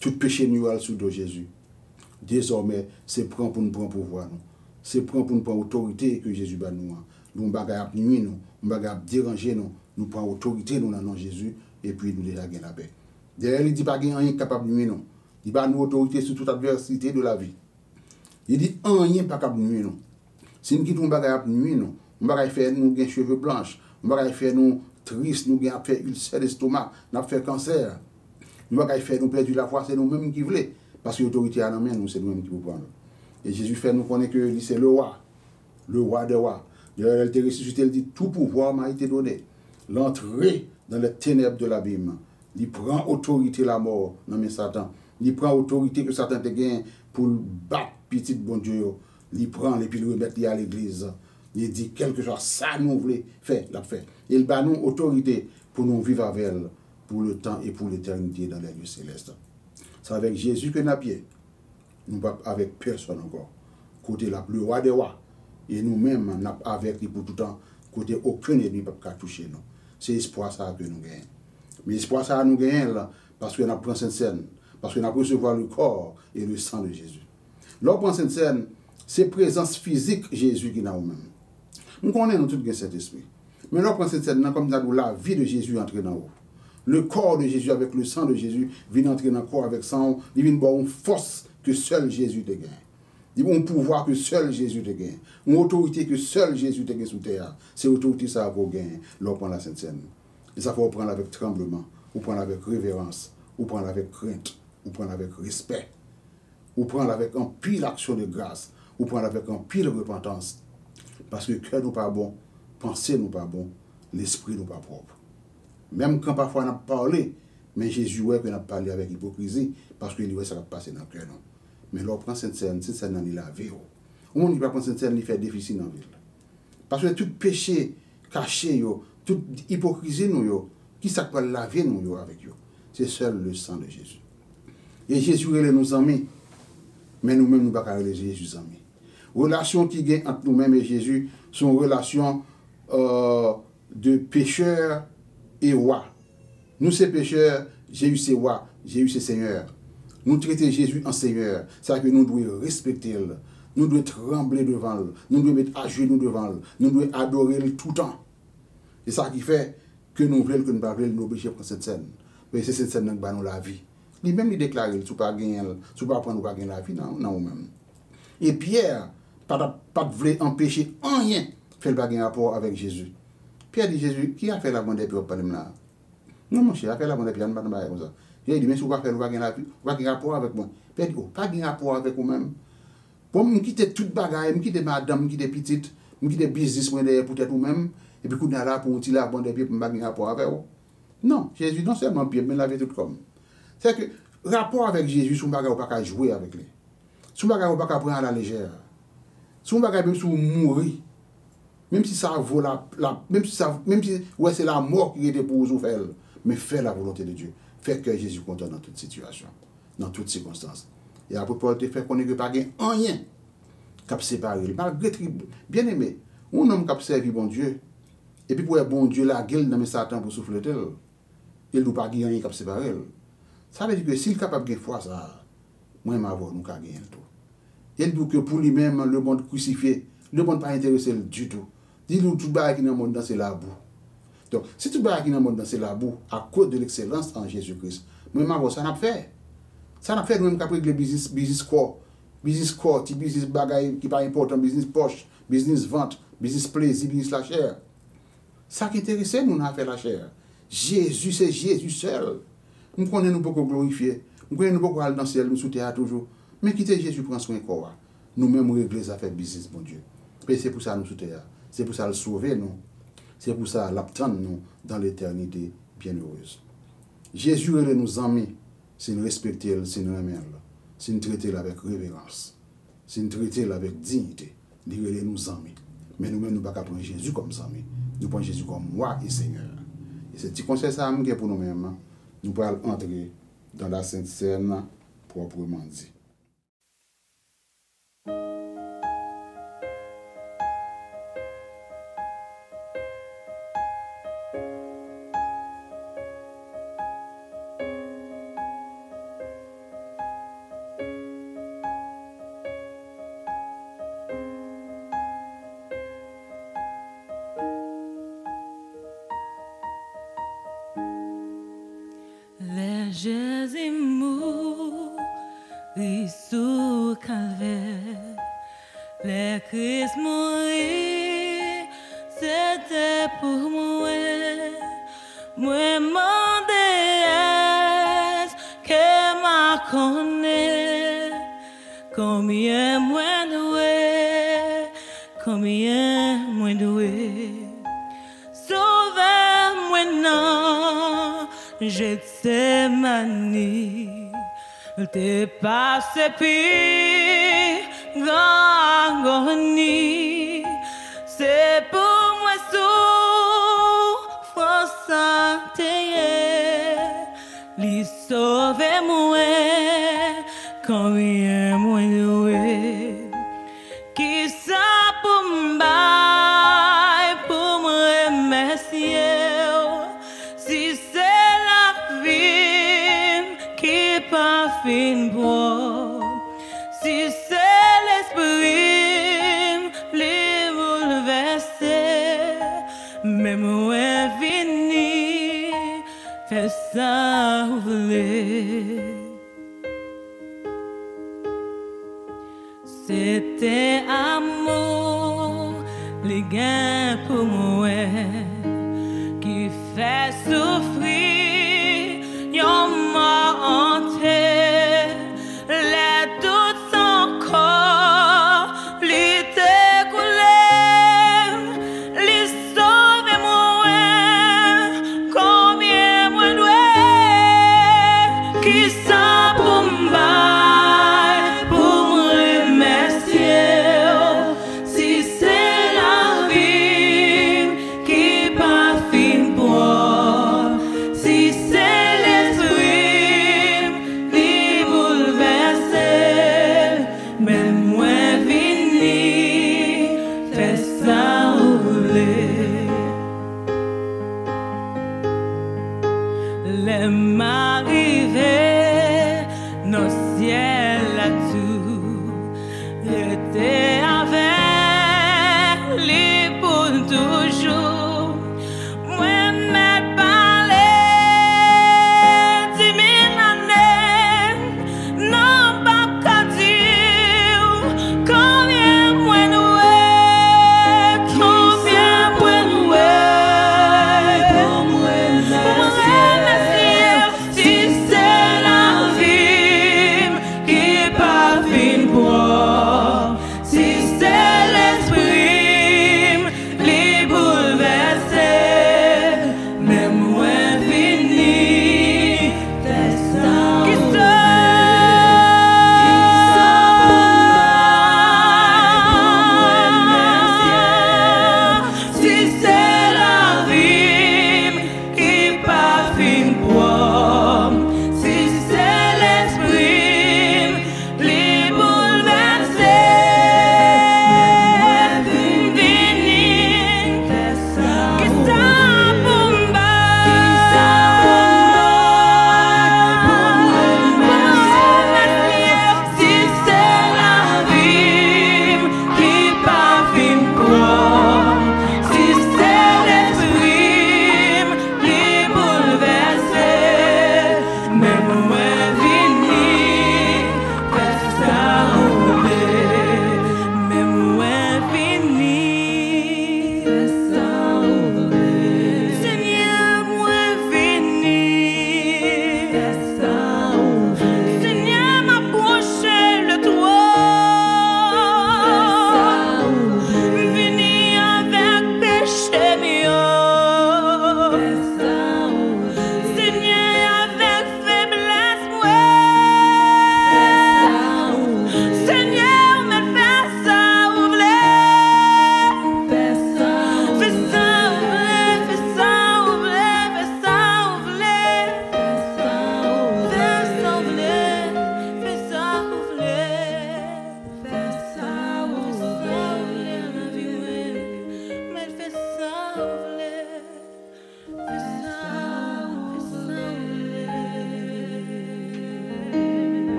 tout péché nous sous de Jésus. Désormais, c'est prendre pour nous prendre pouvoir. C'est prendre pour nous prendre autorité que Jésus va nous. Nous ne bagarre nous, nous bagarre déranger nous, nous prenons autorité nous dans Jésus et puis nous déjà gagnons la paix. D'ailleurs, il dit pas qu'il n'y a rien capable de nuire, non. Il va nous autorité sur toute adversité de la vie. Il dit rien pas capable de nuire, non. Si nous quittons bagage de nuire, non. On va faire nous des cheveux blancs, on va faire nous tristes, nous faire ulcère d'estomac, nous faire cancer. Nous va faire nous perdre la foi, c'est nous-mêmes qui voulons. Parce que l'autorité à nous, c'est nous-mêmes qui vous prendre. Et Jésus fait nous connaître que c'est le roi des rois. D'ailleurs, il était ressuscité, il dit tout pouvoir m'a été donné. L'entrée dans les ténèbres de l'abîme. Il prend autorité la mort, non mais Satan. Il prend autorité que Satan te gagne pour battre petit bon Dieu. Il prend et puis le remettre à l'église. Il dit quelque chose, ça nous voulons faire, l'a fait. Il bat nous autorité pour nous vivre avec elle, pour le temps et pour l'éternité dans les lieux célestes. C'est avec Jésus que nous avons pied. Nous ne pas avec personne encore. Côté le roi des rois. Et nous-mêmes, nous avons avec lui pour tout le temps. Côté aucun ennemi ne peut pas toucher nous. C'est l'espoir ça que nous gagnons. Mais l'espoir ça nous gagnons là, parce que nous prenons cette scène. Parce que nous recevoir le corps et le sang de Jésus. Lorsqu'on prend cette scène, c'est présence physique Jésus qui est nous-mêmes. Nous connaissons tout cet esprit. Mais lorsqu'on prend cette scène, comme nous la vie de Jésus entrer dans nous. Le corps de Jésus avec le sang de Jésus vient entrer dans le corps avec sang. Il vient avoir une force que seul Jésus te gagne. Il y a un pouvoir que seul Jésus te gagne. Une autorité que seul Jésus te gagne sous terre. C'est l'autorité ça va gagner lorsqu'on prend la Sainte Seine. Et ça faut prendre avec tremblement, ou prendre avec révérence, ou prendre avec crainte, ou prendre avec respect, ou prendre avec un pile action de grâce, ou prendre avec un pile repentance. Parce que le cœur nous pas bon, pensée nous pas bon, l'esprit nous pas propre. Même quand parfois on a parlé, mais Jésus ouais qu'on a parlé avec hypocrisie, parce que lui ça va passer dans le cœur. Mais là, on prend cette scène dans la vie. On ne peut pas prendre cette scène, il fait difficile dans la vie. Parce que tout péché caché, toute hypocrisie, qui s'appelle laver nous avec eux, c'est seul le sang de Jésus. Et Jésus est nos amis, mais nous-mêmes, nous ne pouvons pas aller Jésus amis. Relation qui gagne entre nous-mêmes et Jésus sont relation de pécheurs et rois. Nous, ces pécheurs, Jésus, c'est roi, Jésus, c'est Seigneur. Nous traiter Jésus en Seigneur, c'est que nous devons respecter, nous devons trembler devant lui, nous devons mettre à genoux devant lui, nous devons adorer lui tout le temps. C'est ça qui fait que nous voulons que nous ne nous obliger pour cette scène. Mais c'est cette scène qui nous la vie. Lui-même, il déclare, si pas gagner, si pas prendre pas gagner la vie dans nous-mêmes. Et Pierre, pas de vouloir empêcher rien, fait pas gagner rapport avec Jésus. Pierre dit Jésus, qui a fait la bonne des pierres par là? Non, mon cher, a fait la bonne des pierres, ne pas comme ça. Il dit, mais si vous ne faites pas de rapport avec moi. Puis il dit, pas de rapport avec vous-même. Pour me quitter toute bagaille, me quitter madame, me quitter petite, me quitter business pour être vous-même, et puis qu'on est là pour tirer la bonne des pieds pour me pas de rapport avec vous. Non, Jésus, non seulement pied, mais laver tout comme. C'est que, rapport avec Jésus, son bagaille, on ne peut pas jouer avec lui. Son bagaille, on ne peut pas prendre à la légère. Son bagaille, même si vous mourrez, même si ça vaut même si ouais, c'est la mort qui était pour vous faire, mais faites la volonté de Dieu. Fait que Jésus content dans toute situation, dans toutes circonstances. Et après, Paul te fait connaître que pas rien qui a séparé. Malgré tout, bien aimé, un homme qui a servi bon Dieu, et puis pour être bon Dieu, la gueule dans Satan pour souffler tel, il ne doit pas gagner rien qui a séparé. Ça veut dire que s'il est capable de faire ça, moi, je vais avoir nous gagner tout. Il dit que pour lui-même, le monde crucifié, le monde pas intéressé du tout. Dis-nous tout le qui dans le monde dans c'est la boue. Donc, si tout le monde qui dans le monde dans c'est la boue, à cause de l'excellence en Jésus-Christ, moi, ça n'a pas fait. Ça n'a fait nous-mêmes qu'après le business corps, business bagaille qui n'est pas important, business poche, business vente, business plaisir, business la chair. Ça qui intéresse, nous, on a fait la chair. Jésus, c'est Jésus seul. Nous connaissons nous beaucoup glorifier. Nous connaissons nous beaucoup aller dans le ciel, nous sous terre toujours. Mais quitter Jésus prend soin de corps. Nous-mêmes régler les affaires business, mon Dieu. Et c'est pour ça nous sous terre. C'est pour ça le sauver, nous. C'est pour ça l'attendre, nous, dans l'éternité bienheureuse. Jésus est nos amis. Si nous respectons, si nous aimons, si nous traitons avec révérence, si nous traitons avec dignité, il est nos amis. Mais nous-mêmes, nous ne pouvons pas prendre Jésus comme amis. Nous prenons Jésus comme moi et Seigneur. Et c'est petit conseil ça pour nous-mêmes. Nous pouvons entrer dans la Sainte Seine proprement dit. Les Jésus mourit sous calvaire. Le Christ mourit, c'était pour moi. Moi, mon déesse, que m'a connaît. Combien moins doué, combien moins doué. Sauve-moi, non, Gethsémani. T'es passé puis grand agonie. C'est pour moi souffrance lui sauver moi combien moins doué. Qui ça pour m'bailler pour me remercier si c'est la vie qui pas fin pour. Si c'est l'esprit les bouleverser, même ouais vini, fais ça ou voulez. C'était amour, les gains pour moi, qui fait souffrir, y'en m'a hanté.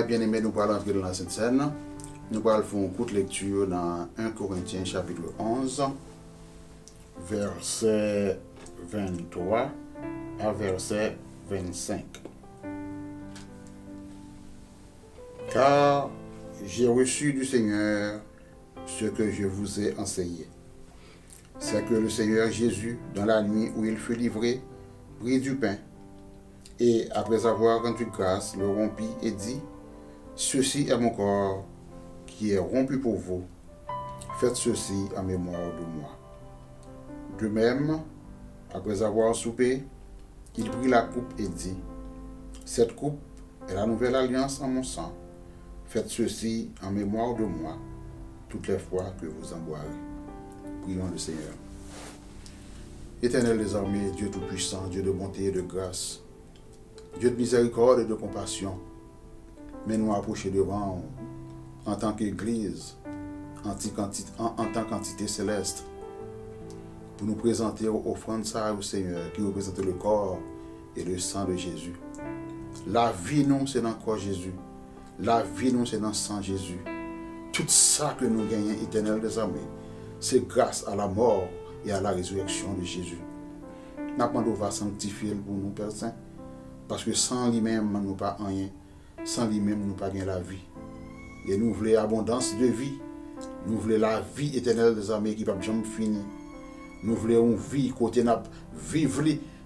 Bien aimé, nous allons entrer dans la scène. nous allons faire une courte lecture dans 1 Corinthiens chapitre 11, verset 23 à verset 25. Car j'ai reçu du Seigneur ce que je vous ai enseigné. C'est que le Seigneur Jésus, dans la nuit où il fut livré, prit du pain, et après avoir rendu grâce, le rompit et dit, « Ceci est mon corps qui est rompu pour vous. Faites ceci en mémoire de moi. » De même, après avoir soupé, il prit la coupe et dit, « Cette coupe est la nouvelle alliance en mon sang. Faites ceci en mémoire de moi, toutes les fois que vous en boirez. » Prions le Seigneur. Éternel des armées, Dieu tout-puissant, Dieu de bonté et de grâce, Dieu de miséricorde et de compassion, mais nous approcher devant en tant qu'Église, en tant qu'entité céleste, pour nous présenter aux offrandes ça au Seigneur, qui représente le corps et le sang de Jésus. La vie, nous, c'est dans le corps Jésus. La vie, nous, c'est dans le sang Jésus. Tout ça que nous gagnons, éternel des armées, c'est grâce à la mort et à la résurrection de Jésus. Nous demandons va sanctifier pour nous, Père Saint, parce que sans lui-même, nous n'avons pas rien. Sans lui-même, nous n'avons pas la vie. Et nous voulons abondance de vie. Nous voulons la vie éternelle des armées qui ne peut jamais finir. Nous voulons une vie côté n'a vivre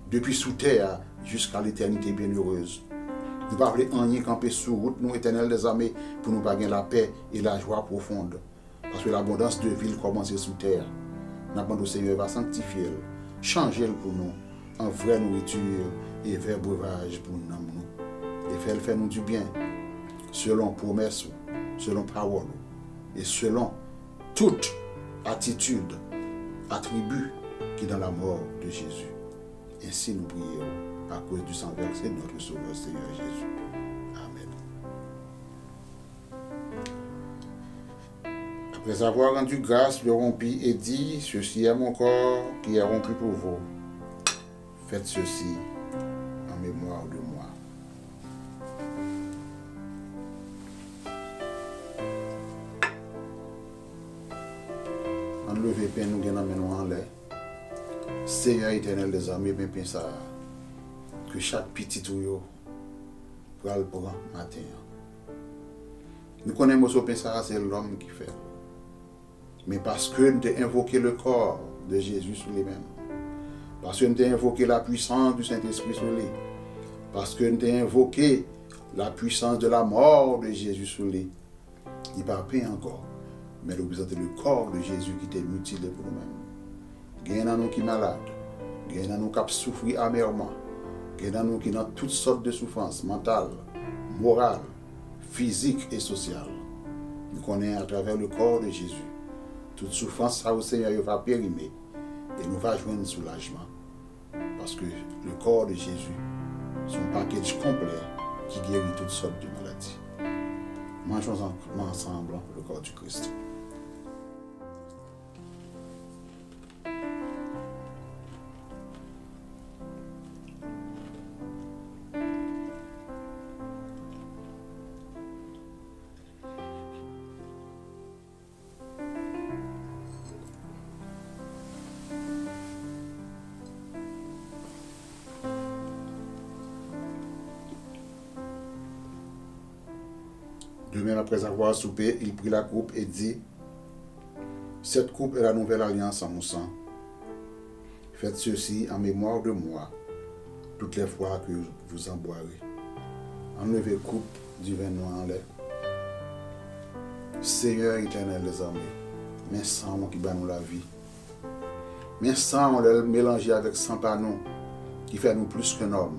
depuis sous terre jusqu'à l'éternité bienheureuse. Nous ne voulons pas rien camper sur route, nous éternels des armées, pour nous gagner la paix et la joie profonde. Parce que l'abondance de vie commence sous terre. Nous demandons au Seigneur va sanctifier, changer pour nous en vraie nourriture et vers breuvage pour nous. Et faire nous du bien, selon promesse, selon parole et selon toute attitude, attribut qui est dans la mort de Jésus. Ainsi nous prions à cause du sang versé de notre Sauveur Seigneur Jésus. Amen. Après avoir rendu grâce, le rompit et dit, « Ceci est mon corps qui est rompu pour vous. Faites ceci en mémoire de moi. » Enlevez pain, nous gagnons en l'air. Seigneur éternel des armées, bien pensé que chaque petit tuyau pour le prendre matin. Nous connaissons que c'est l'homme qui fait. Mais parce que nous avons invoqué le corps de Jésus sur les mêmes, parce que nous avons invoqué la puissance du Saint-Esprit sur lui, parce que nous avons invoqué la puissance de la mort de Jésus sur lui, il ne parle pas encore, mais il représente le corps de Jésus qui était mutilé pour nous-mêmes. Il y a nous qui sont malades, il y a nous qui souffrent amèrement, il y a nous qui ont toutes sortes de souffrances mentales, morales, physiques et sociales. Nous connaissons à travers le corps de Jésus. Toute souffrance, ça au Seigneur va périmer et nous va joindre un soulagement. Parce que le corps de Jésus, c'est un package complet qui guérit toutes sortes de maladies. Mangeons ensemble le corps du Christ. De même, après avoir soupé, il prit la coupe et dit, « Cette coupe est la nouvelle alliance en mon sang. Faites ceci en mémoire de moi, toutes les fois que vous en boirez. » Enlevez coupe du vin noir en l'air. Seigneur éternel des armées, mais sang qui bat nous la vie. Mais sang, on l'a mélangé avec sang par nous, qui fait nous plus qu'un homme.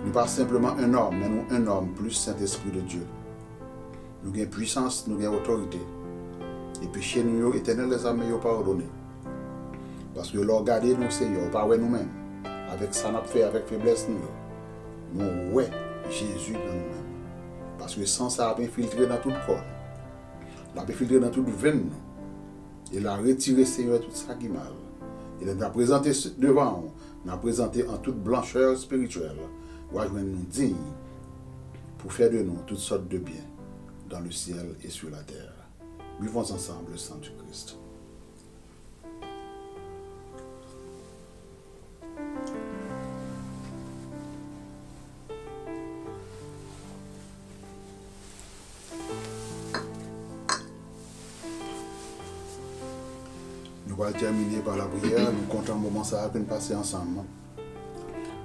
Nous pas simplement un homme, mais nous un homme plus Saint-Esprit de Dieu. Nous avons puissance, nous avons autorité. Et puis chez nous, éternel des armées, nous pardonné. Parce que l'on regarde nous, Seigneur, pas nous-mêmes. Avec ça, nous fait avec faiblesse, nous ouais Jésus dans nous-mêmes. Parce que sans ça, il a infiltré dans tout le corps. Il a infiltré dans toute veine. Il a retiré, Seigneur, tout ça qui est mal. Il a présenté devant nous, il a présenté en toute blancheur spirituelle. Nous nous dignes pour faire de nous toutes sortes de biens. dans le ciel et sur la terre. Buvons ensemble le sang du Christ. Nous allons terminer par la prière. Nous comptons un moment ça que nous passer ensemble.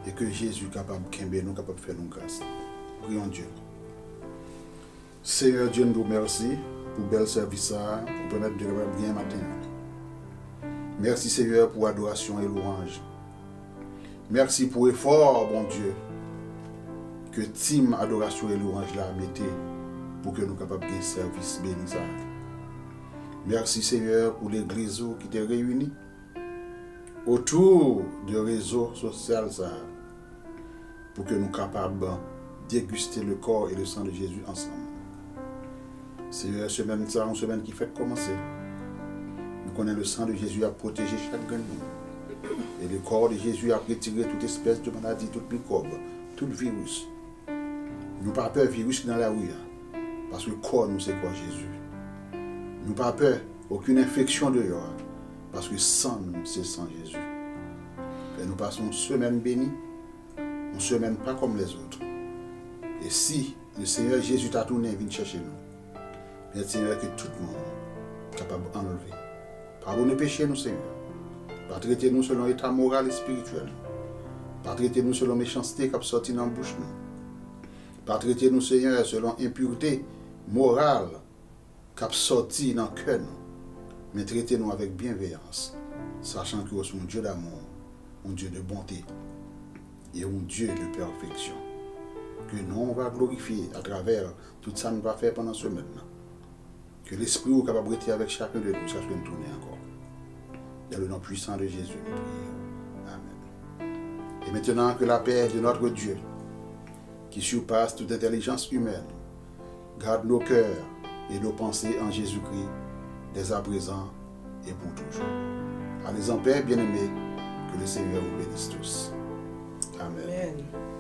Et que Jésus est capable de nous, capable de faire nous grâce. Prions Dieu. Seigneur Dieu, nous merci pour bel service, pour permettre de revenir bien matin. Merci Seigneur pour adoration et louange. Merci pour l'effort, bon Dieu, que team adoration et louange là mettez pour que nous capables de service béni ça. Merci Seigneur pour l'église qui t'est réunie autour du réseau social ça, pour que nous capables de déguster le corps et le sang de Jésus ensemble. Seigneur, semaine ça, une semaine qui fait commencer. Nous connaissons le sang de Jésus a protégé chaque grain. Et le corps de Jésus a retiré toute espèce de maladie, toute microbe, tout virus. Nous n'avons pas peur du virus dans la rue, parce que le corps nous c'est quoi Jésus. Nous n'avons pas peur aucune infection de dehors, parce que sang nous c'est sang Jésus. Et nous passons une semaine bénie, une semaine pas comme les autres. Et si le Seigneur Jésus t'a tourné, vient chercher nous, mais Seigneur que tout le monde est capable d'enlever. Pardonnez péché nous Seigneur. Pas traiter nous selon l'état moral et spirituel. Pas traiter nous selon méchanceté qui a sorti dans la bouche nous. Pas traiter nous Seigneur selon impureté morale qui a sorti dans le cœur nous. Mais traiter nous avec bienveillance, sachant que nous sommes un Dieu d'amour, un Dieu de bonté et un Dieu de perfection. Que nous on va glorifier à travers tout ça que nous va faire pendant ce semaine. Que l'Esprit est capable de rester avec chacun de nous, ça soit une tournée encore. Dans le nom puissant de Jésus, nous prions. Amen. Et maintenant que la paix de notre Dieu, qui surpasse toute intelligence humaine, garde nos cœurs et nos pensées en Jésus-Christ, dès à présent et pour toujours. Allez en paix, bien-aimés, que le Seigneur vous bénisse tous. Amen. Amen.